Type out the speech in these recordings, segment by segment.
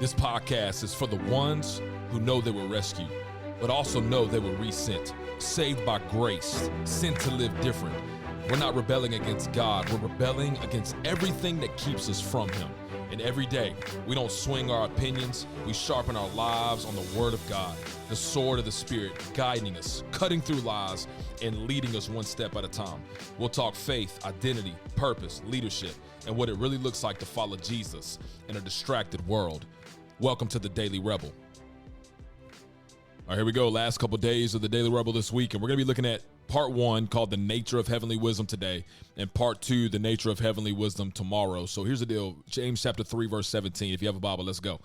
This podcast is for the ones who know they were rescued, but also know they were resent, saved by grace, sent to live different. We're not rebelling against God. We're rebelling against everything that keeps us from Him. And every day, we don't swing our opinions. We sharpen our lives on the Word of God, the sword of the Spirit, guiding us, cutting through lies, and leading us one step at a time. We'll talk faith, identity, purpose, leadership, and what it really looks like to follow Jesus in a distracted world. Welcome to the Daily Rebel. All right, here we go. Last couple days of the Daily Rebel this week, and we're going to be looking at part 1 called The Nature of Heavenly Wisdom today, and part 2, The Nature of Heavenly Wisdom tomorrow. So here's the deal. James chapter 3, verse 17. If you have a Bible, let's go.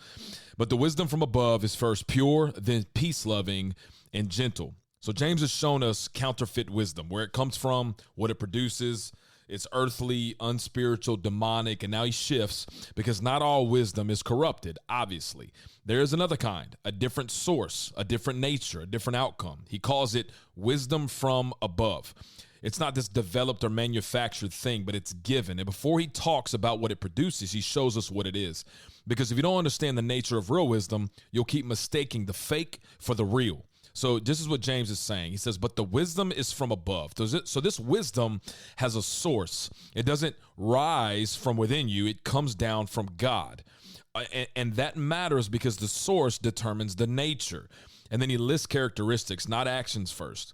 But the wisdom from above is first pure, then peace-loving and gentle. So James has shown us counterfeit wisdom, where it comes from, what it produces. It's earthly, unspiritual, demonic, and now he shifts because not all wisdom is corrupted, obviously. There is another kind, a different source, a different nature, a different outcome. He calls it wisdom from above. It's not this developed or manufactured thing, but it's given. And before he talks about what it produces, he shows us what it is. Because if you don't understand the nature of real wisdom, you'll keep mistaking the fake for the real. So this is what James is saying. He says, but the wisdom is from above. So this wisdom has a source. It doesn't rise from within you. It comes down from God. And that matters because the source determines the nature. And then he lists characteristics, not actions first,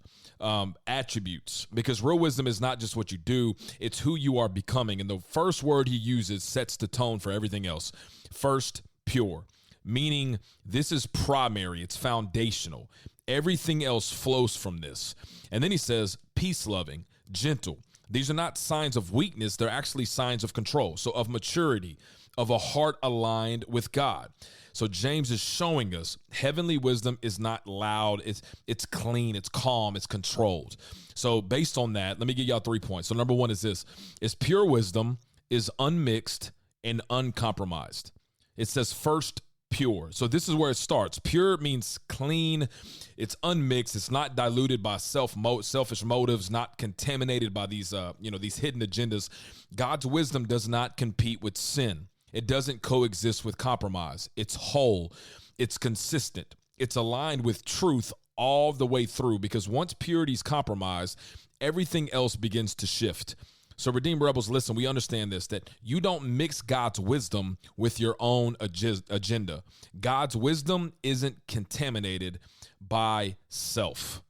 attributes. Because real wisdom is not just what you do, it's who you are becoming. And the first word he uses sets the tone for everything else. First, pure. Meaning this is primary, it's foundational. Everything else flows from this. And then he says, peace-loving, gentle. These are not signs of weakness, they're actually signs of control. So of maturity, of a heart aligned with God. So James is showing us heavenly wisdom is not loud, it's clean, it's calm, it's controlled. So based on that, let me give y'all 3 points. So number 1 is this, is pure wisdom is unmixed and uncompromised. It says first pure. So this is where it starts. Pure means clean. It's unmixed. It's not diluted by selfish motives, not contaminated by these hidden agendas. God's wisdom does not compete with sin. It doesn't coexist with compromise. It's whole. It's consistent. It's aligned with truth all the way through, because once purity is compromised, everything else begins to shift. So Redeemed Rebels, listen, we understand this, that you don't mix God's wisdom with your own agenda. God's wisdom isn't contaminated by self.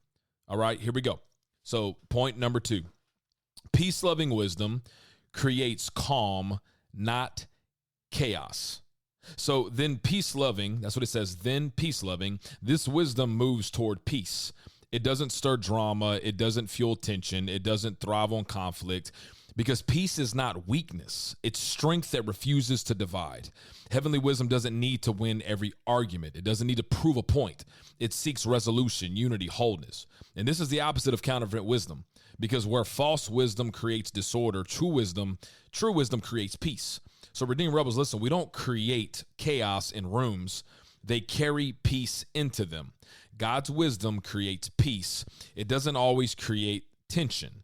All right, here we go. So point number 2, peace-loving wisdom creates calm, not chaos. So then peace-loving, that's what it says, then peace-loving, this wisdom moves toward peace. It doesn't stir drama. It doesn't fuel tension. It doesn't thrive on conflict, because peace is not weakness. It's strength that refuses to divide. Heavenly wisdom doesn't need to win every argument. It doesn't need to prove a point. It seeks resolution, unity, wholeness. And this is the opposite of counterfeit wisdom, because where false wisdom creates disorder, true wisdom creates peace. So Redeemed Rebels, listen, we don't create chaos in rooms. They carry peace into them. God's wisdom creates peace. It doesn't always create tension.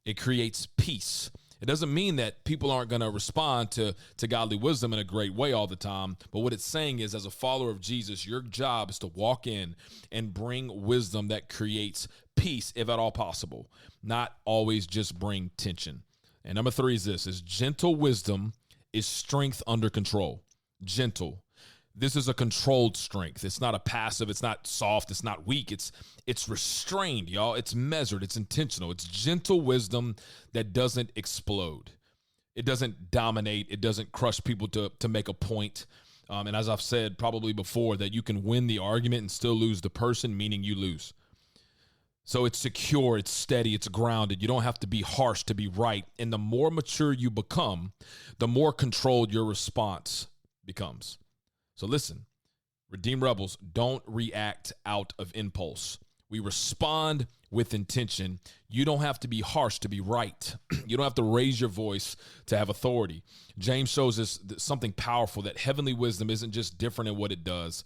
It creates peace. It doesn't mean that people aren't going to respond to godly wisdom in a great way all the time. But what it's saying is, as a follower of Jesus, your job is to walk in and bring wisdom that creates peace, if at all possible, not always just bring tension. And number 3 is this, is gentle wisdom is strength under control. Gentle. This is a controlled strength. It's not a passive. It's not soft. It's not weak. It's restrained, y'all. It's measured. It's intentional. It's gentle wisdom that doesn't explode. It doesn't dominate. It doesn't crush people to make a point. And as I've said probably before, that you can win the argument and still lose the person, meaning you lose. So it's secure. It's steady. It's grounded. You don't have to be harsh to be right. And the more mature you become, the more controlled your response becomes. So listen, Redeemed Rebels, don't react out of impulse. We respond with intention. You don't have to be harsh to be right. You don't have to raise your voice to have authority. James shows us something powerful, that heavenly wisdom isn't just different in what it does.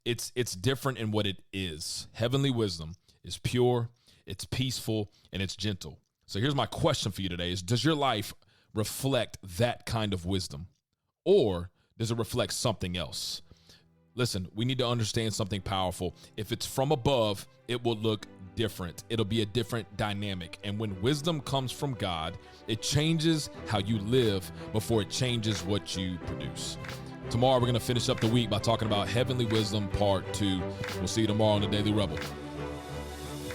It's different in what it is. Heavenly wisdom is pure, it's peaceful, and it's gentle. So here's my question for you today is, does your life reflect that kind of wisdom? Or does it reflect something else? Listen, we need to understand something powerful. If it's from above, it will look different. It'll be a different dynamic. And when wisdom comes from God, it changes how you live before it changes what you produce. Tomorrow, we're going to finish up the week by talking about heavenly wisdom part 2. We'll see you tomorrow on the Daily Rebel.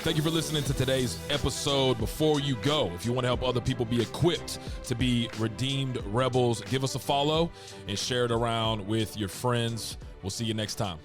Thank you for listening to today's episode. Before you go, if you want to help other people be equipped to be redeemed rebels, give us a follow and share it around with your friends. We'll see you next time.